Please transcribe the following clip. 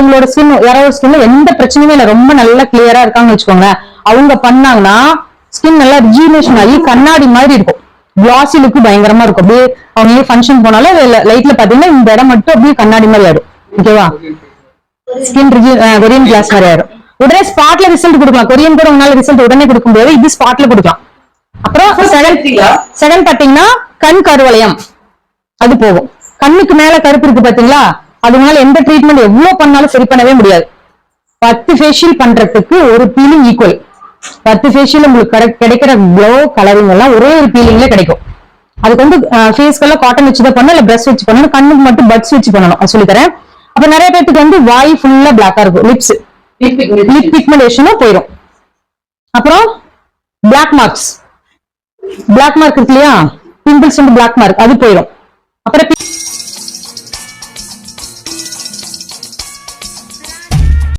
உங்களோட ஸ்கின் யாராவது ஸ்கின்ல எந்த பிரச்சனையுமே இல்லை, ரொம்ப நல்லா கிளியரா இருக்காங்கன்னு வச்சுக்கோங்க, அவங்க பண்ணாங்கன்னா ஸ்கின் நல்லா ரிஜுவினேஷன் ஆகி கண்ணாடி மாதிரி இருக்கும், கிளாசி லுக்கு பயங்கரமா இருக்கும். அப்படியே அவங்க ஃபங்க்ஷன் போனாலும் லைட்ல பாத்தீங்கன்னா இந்த இடம் மட்டும் அப்படியே கண்ணாடி மாதிரி ஆயிடும். ஓகேவா, ஸ்கின் கொரியன் கிளாஸ் மாதிரி ஆயிடும். உடனே ஸ்பாட்ல ரிசல்ட் கொடுக்கலாம். கொரியன் கூட உங்களால ரிசல்ட் உடனே கொடுக்க முடியாது, இது ஸ்பாட்ல கொடுக்கலாம். அப்புறம் செகண்ட் பாத்தீங்கன்னா கண் கருவளையம் அது போகும். கண்ணுக்கு மேல கருப்பு இருக்கு பாத்தீங்களா, அதனால எந்த ட்ரீட்மெண்ட் எவ்வளவு பண்ணாலும் சரி பண்ணவே முடியாது. 10 ஃபேஷியல் பண்றதுக்கு ஒரு பீலிங் ஈக்குவல். 10 ஃபேஷியல் உங்களுக்கு கிடைக்கிற க்ளோ கலரிங் எல்லாம் ஒரே ஒரு பீலிங்ல கிடைக்கும். அதுக்கு வந்து ஃபேஸ்க்கெல்லாம் காட்டன் வச்சு தான் பண்ணணும், இல்ல பிரஷ் வச்சு பண்ணணும். கண்ணுக்கு மட்டும் பட்ஸ் வச்சு பண்ணணும், அது சொல்லித்தரேன். அப்ப நிறைய பேருக்கு வந்து வாய் ஃபுல்லா பிளாக்கா இருக்கும், லிப் பிக்மெண்டேஷனும் போயிடும். அப்புறம் பிளாக் மார்க் இருக்கு இல்லையா, பிம்பிள்ஸ் வந்து பிளாக் மார்க் அது போயிடும். அப்புறம்